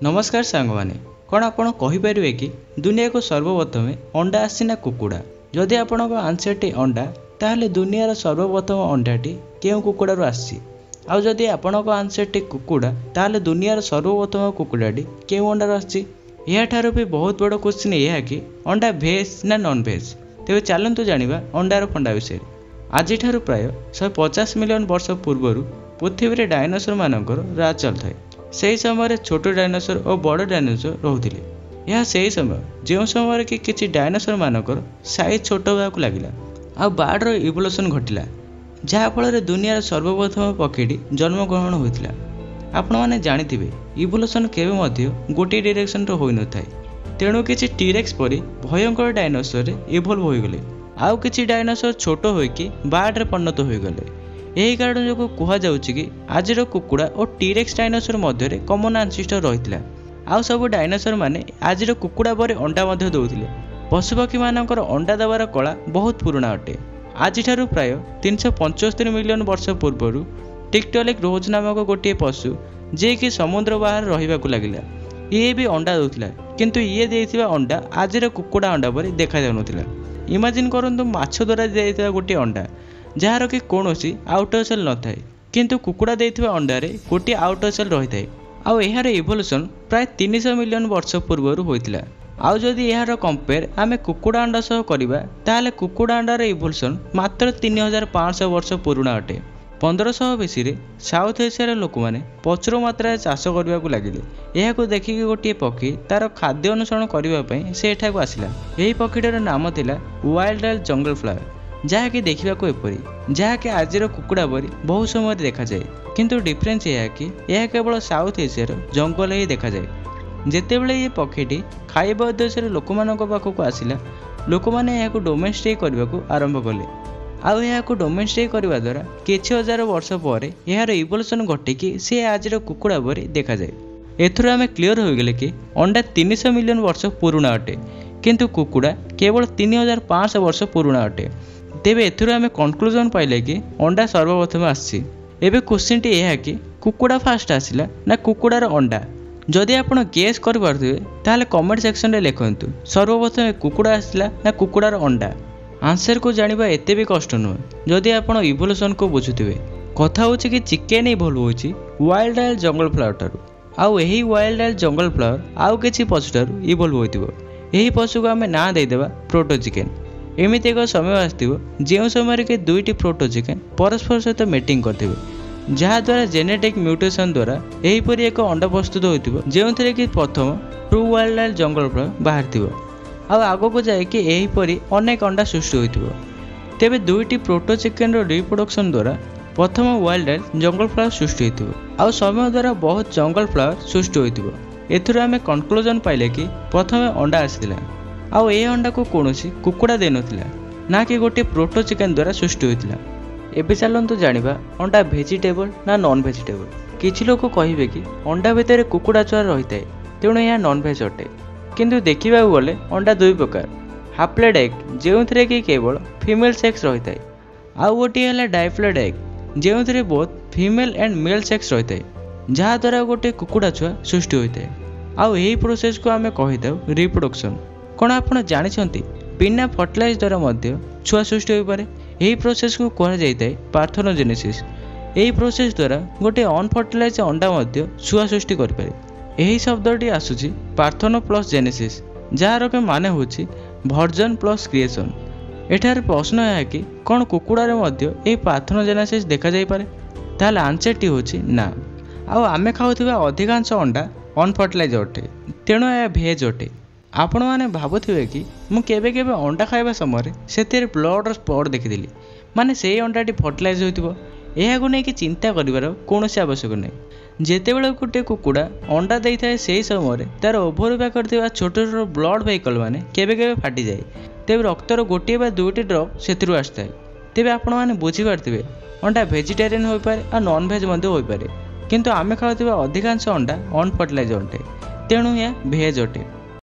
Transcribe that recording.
नमस्कार सांग मैंने कौन आपण कहींपर कि दुनिया को सर्वप्रथम अंडा आसी ना कुकुड़ा जदि आपण आंसर टी अंडा ताहले दुनियार सर्वप्रथम अंडाटी क्यों कुकुड़ारू आसी आउ जदि आपण आंसर टी कुकुड़ा ताहले दुनियार सर्वप्रथम कुकुड़ाटी क्यों अंडारू आसी याठार भी बहुत बड़ क्वेश्चन यह कि अंडा भेज ना नॉन भेज तेज चलतु जाना अंडार फंडा विषय आज प्राय 150 मिलियन वर्ष पूर्व पृथ्वी में डायनोसर मानकर राज चलता से समय छोट डायनोसर और बड़ डायनोसर रोते यह से समय जो समय कि किसी डायनोसर मानकर साइज छोट होगा लगे आ बार्डर इवोल्यूशन घटिला जहाँफल दुनियार सर्वप्रथम पक्षी जन्म ग्रहण होता आपण मैंने जानते इवोल्यूशन केवे गोटे डायरेक्शन हो न था तेणु किसी टीरेक्स परी भयंकर डायनोसर इवोल्व होगले आउ किसी डायनोसर छोट होइकी बार्डर परिणत होगले यही कारण जो कहुच्छी कि आज कुकुड़ा और टीरेक्स डायनोसर मध्य कमन आंसेस्टर रही आउ सब डायनोसर माने आज कुकुड़ा पर अंडा दौले पशुपक्षी मानकर अंडा देवार कला बहुत पुराना अटे आज प्राय 375 मिलियन वर्ष पूर्व टिक्टोलिक रोज नामक गोटे पशु जे कि समुद्र बाहर रहा लगिला ये भी अंडा दूसरा किंतु ये देइथिबा अंडा आज कुकुड़ा अंडा पर देखा जाउनथिला इमेजिन करंतु माछ द्वारा दिया गोटे अंडा जार कि कौन आउटर सेल न थाए किंतु कुकुड़ा देइथिबा अंडारे गोटे आउटर सेल रही थाए आउ यार इवोल्यूशन प्राय 300 मिलियन वर्ष पूर्व होइतिला आउ जदि यार कंपेयर आमे कुकुड़ा अंडा सह करिबा ताहाले कुकुड़ा अंडार इवोल्यूशन मात्र 3500 वर्ष पुराना अटे 1500 बीसी साउथ एशियार लोक मैंने प्रचुर मात्रा चाष करने को लगिले यह देखिक गोटे पक्षी तार खाद्य अनुसरण करने से एठाक आसला यही पक्षीटार नाम थिला वाइल्ड डायल जंगल फ्लावर जहाँकि देखा एपरी जहाँकि आज कुकुड़ा परी बहुत समय देखा जाए किंतु डिफरेंस यह कि यह केवल साउथ एशियार जंगल ही देखा जाए जितेबले ये पक्षीटी खाइबा उद्देश्य लोक पाखक आसला लोक मैंने यहाँ डोमेस्टिक करने को आरंभ कले आउ यहाँ डोमेस्टिक करने द्वारा किछि हजार वर्ष पर यार इवोल्यूशन घटिकी सी आज कुकुड़ा पर देखा जाए एथुर आम क्लीयर हो गले कि अंडा 300 मिलियन वर्ष पुराना अटे किंतु कुकुड़ा केवल 3500 वर्ष पुराना अटे तेबे एथुर आम कनक्लूजन पाइले कि अंडा सर्वप्रथम आसी एबे क्वेश्चन टी यह कि कुकुड़ा फास्ट आसिला ना कुकुड़ार अंडा जदि आपण गेस कर पारथिबे ताहले कमेंट सेक्शन रे लिखंतु सर्वप्रथम कुकुड़ा आसिला ना कुकुड़ार अंडा आंसर को जानिबा एते भी कष्ट नुहे जदि आपण इवोल्यूशन को बुझुथिबे कथा होछि कि चिकेन इवोल्व होछि वाइल्ड डायल जंगल फ्लावर ठारू आउ एही वाइल्ड डायल जंगल फ्लावर आउ किछि पशु ठारू इवोल्व होइतिबो एही पशु को आमे ना देइ देबा प्रोटो चिकेन एमिति एक समय आसथिबो जे समय के दुईटी प्रोटो चिकेन परस्पर सहित मीटिंग करथिबे जहाद्वारा जेनेटिक म्यूटेशन द्वारा एहीपरि एक अंडा प्रस्तुत होइतिबो जेउथिरे कि प्रथम ट्रू वाइल्ड डायल जंगल फ्लावर बाहरथिबो आउ आगको जाए कि एहीपरि अनेक अंडा सृष्टि होइतिबो तेबे दुईटी प्रोटो चिकेन रो रिप्रोडक्शन द्वारा प्रथम वाइल्ड डायल जंगल फ्लावर सृष्टि होइतिबो आउ समय द्वारा बहुत जंगल फ्लावर सृष्टि होइतिबो एथुर आमे कनक्लूजन पाइले कि प्रथम अंडा आसिला आउ ए अंडा को कोनोसी कुकुड़ा दे नथिला ना कि गोटे प्रोटो चिकेन द्वारा सृष्टि होइतिला एबे चलंतु जानिबा अंडा वेजिटेबल ना नॉन वेजिटेबल किछि लोक कहिबे कि अंडा भितर कुकुड़ा छुआ रहिताय तेणु यह नॉन वेज अटे किंतु देखा गले अंडा दुई प्रकार हाफ्लेड एग जो कि केवल फीमेल सेक्स रही है आउ गोटे है डाइफ्लेड एग जो both female and male sex रही है जहाद्वारा गोटे कुकुड़ा छुआ सृष्टि होता है आउ यही प्रोसेस को आम कही रिप्रोडक्शन कौन आपड़ जानते बिना फर्टिलाइज द्वारा छुआ सृष्टि हो पारे यही प्रोसेस को कहुए पार्थेनोजेनेसिस यही प्रोसेस द्वारा गोटे अनफर्टिलाइज अंडा छुआ सृष्टि करें यही शब्दटी आसूची पार्थेनो प्लस जेनेसिस जार के माने होची वर्जन प्लस क्रिएशन एठार प्रश्न है कि कौन कुकुड़ारे यही पार्थेनोजेनेसिस देखा जाई पारे ताहले आंसर टी होची ना आउ आमे खाउथिबा अधिकांश अंडा अनफर्टिलाइज अटे तेणु यह भेज अटे आपण मैंने भावुथिबे कि मु केबे केबे अंडा खाइबा समय सेतेरे ब्लड स्पॉट देखिदेली माने सेही अंडाटी फर्टिलाइज होइतिबो एहाकु नै कि चिंता करिवार कोनोसी आवश्यक नै जेतेबेले गोटे कुकुड़ा अंडा देई थाए सेही समय तार ओभरव्या करथिबा छोट छोट ब्लड वेहिकल माने केबे केबे फाटी जाए तेबे रक्तर गोटे बा दुईटी ड्रप सेथिरु आस्ताए तेबे आपण माने बुझी पारथिबे अंडा वेजिटेरियन होई पारे आ नॉन वेज मध्ये होई पारे किंतु आमे खाउथिबा अधिकांश अंडा अनफर्टिलाइज अटे तेणु या भेज अटे।